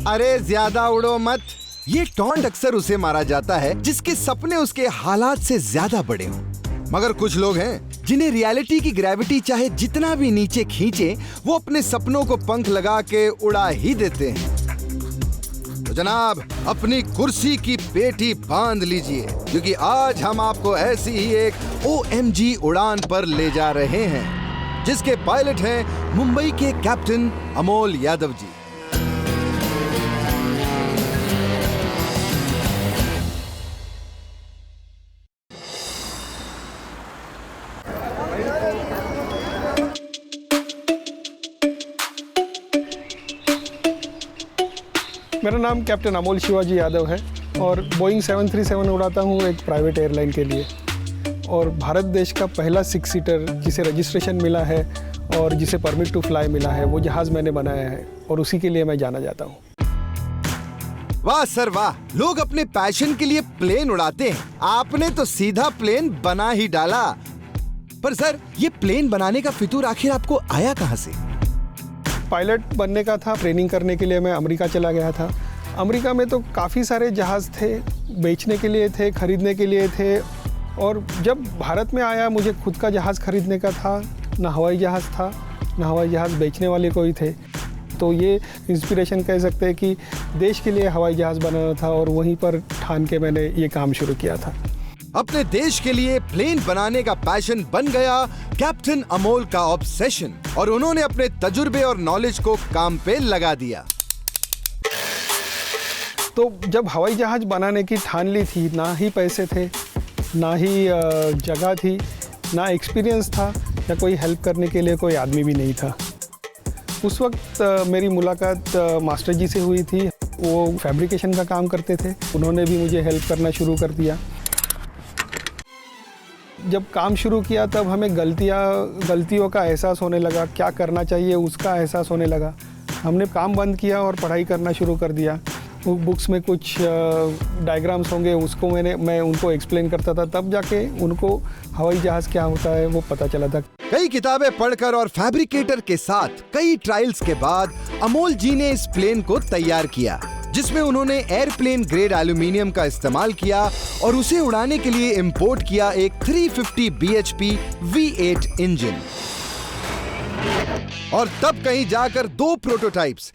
अरे ज्यादा उड़ो मत। ये टॉन्ट अक्सर उसे मारा जाता है जिसके सपने उसके हालात से ज्यादा बड़े हों। मगर कुछ लोग हैं जिन्हें रियलिटी की ग्रेविटी चाहे जितना भी नीचे खींचे, वो अपने सपनों को पंख लगा के उड़ा ही देते हैं। तो जनाब, अपनी कुर्सी की पेटी बांध लीजिए, क्योंकि आज हम आपको ऐसी ही एक OMG उड़ान पर ले जा रहे हैं, जिसके पायलट हैं मुंबई के कैप्टन अमोल यादव जी। मेरा नाम कैप्टन अमोल शिवाजी यादव है और बोइंग 737 उड़ाता हूँ एक प्राइवेट एयरलाइन के लिए। और भारत देश का पहला 6 सीटर जिसे रजिस्ट्रेशन मिला है और जिसे परमिट टू फ्लाई मिला है, वो जहाज़ मैंने बनाया है और उसी के लिए मैं जाना जाता हूँ। वाह सर वाह, लोग अपने पैशन के लिए प्लेन उड़ाते हैं, आपने तो सीधा प्लेन बना ही डाला। पर सर, ये प्लेन बनाने का फितूर आखिर आपको आया कहाँ से? पायलट बनने का था, ट्रेनिंग करने के लिए मैं अमेरिका चला गया था। अमेरिका में तो काफ़ी सारे जहाज़ थे, बेचने के लिए थे, खरीदने के लिए थे। और जब भारत में आया, मुझे खुद का जहाज़ खरीदने का था, ना हवाई जहाज़ था, ना हवाई जहाज़ बेचने वाले कोई थे। तो ये इंस्पिरेशन कह सकते हैं कि देश के लिए हवाई जहाज़ बनाना था और वहीं पर ठान के मैंने ये काम शुरू किया था। अपने देश के लिए प्लेन बनाने का पैशन बन गया कैप्टन अमोल का ऑब्सेशन, और उन्होंने अपने तजुर्बे और नॉलेज को काम पे लगा दिया। तो जब हवाई जहाज़ बनाने की ठान ली थी, ना ही पैसे थे, ना ही जगह थी, ना एक्सपीरियंस था, या कोई हेल्प करने के लिए कोई आदमी भी नहीं था। उस वक्त मेरी मुलाकात मास्टर जी से हुई थी। वो फैब्रिकेशन का काम करते थे, उन्होंने भी मुझे हेल्प करना शुरू कर दिया। जब काम शुरू किया तब हमें गलतियों का एहसास होने लगा, क्या करना चाहिए उसका एहसास होने लगा। हमने काम बंद किया और पढ़ाई करना शुरू कर दिया। बुक्स में कुछ डायग्राम्स होंगे, उसको मैं उनको एक्सप्लेन करता था, तब जाके उनको हवाई जहाज़ क्या होता है वो पता चला था। कई किताबें पढ़कर और फैब्रिकेटर के साथ कई ट्रायल्स के बाद अमोल जी ने इस प्लेन को तैयार किया, जिसमें उन्होंने एयरप्लेन ग्रेड एल्यूमिनियम का इस्तेमाल किया और उसे उड़ाने के लिए इंपोर्ट किया एक 350 bhp V8 इंजन। और तब कहीं जाकर 2 प्रोटोटाइप्स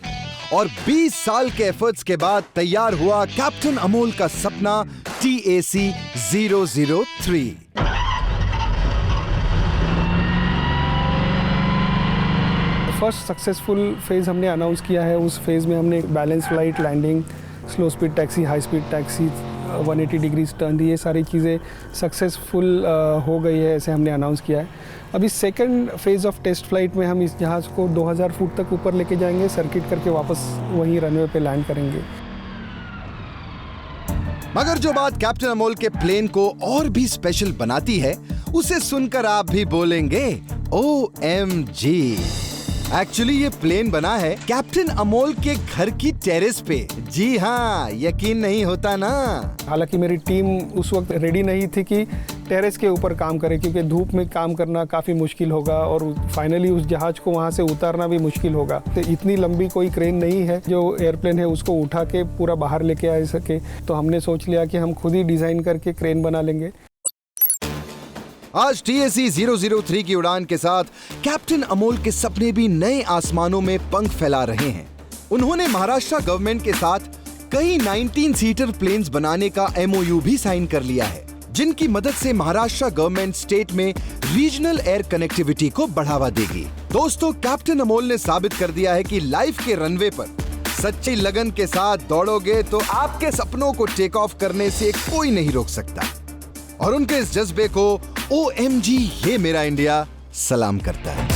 और 20 साल के एफर्ट्स के बाद तैयार हुआ कैप्टन अमोल का सपना TAC 003। फर्स्ट सक्सेसफुल फेज़ हमने अनाउंस किया है। उस फेज़ में हमने balance flight, landing, slow speed taxi, high speed taxi, 180 degrees turn, ये सारी चीज़ें सक्सेसफुल हो गई है, ऐसे हमने अनाउंस किया है। अभी second phase of test flight में हम इस जहाज़ को 2000 फुट तक ऊपर लेके जाएंगे, सर्किट करके वापस वहीं रनवे पे लैंड करेंगे। मगर जो बात कैप्टन अमोल के प्लेन को और भी स्पेशल बनाती है, उसे सुनकर आप भी बोलेंगे OMG। एक्चुअली ये प्लेन बना है कैप्टन अमोल के घर की टेरेस पे। जी हाँ, यकीन नहीं होता ना। हालांकि मेरी टीम उस वक्त रेडी नहीं थी कि टेरेस के ऊपर काम करे, क्योंकि धूप में काम करना काफ़ी मुश्किल होगा और फाइनली उस जहाज़ को वहाँ से उतारना भी मुश्किल होगा। तो इतनी लंबी कोई क्रेन नहीं है जो एयरप्लेन है उसको उठा के पूरा बाहर लेके आ सके। तो हमने सोच लिया कि हम खुद ही डिज़ाइन करके क्रेन बना लेंगे। आज TAC 003 की उड़ान के साथ कैप्टन अमोल के सपने भी नए आसमानों में पंख फैला रहे हैं। उन्होंने महाराष्ट्र गवर्नमेंट के साथ कई 19 सीटर प्लेन्स बनाने का MOU भी साइन कर लिया है, जिनकी मदद से महाराष्ट्र गवर्नमेंट स्टेट में रीजनल एयर कनेक्टिविटी को बढ़ावा देगी। दोस्तों, कैप्टन अमोल ने साबित कर दिया है कि लाइफ के रनवे पर सच्ची लगन के साथ दौड़ोगे तो आपके सपनों को टेक ऑफ करने से कोई नहीं रोक सकता। और उनके इस जज्बे को OMG ये मेरा इंडिया सलाम करता है।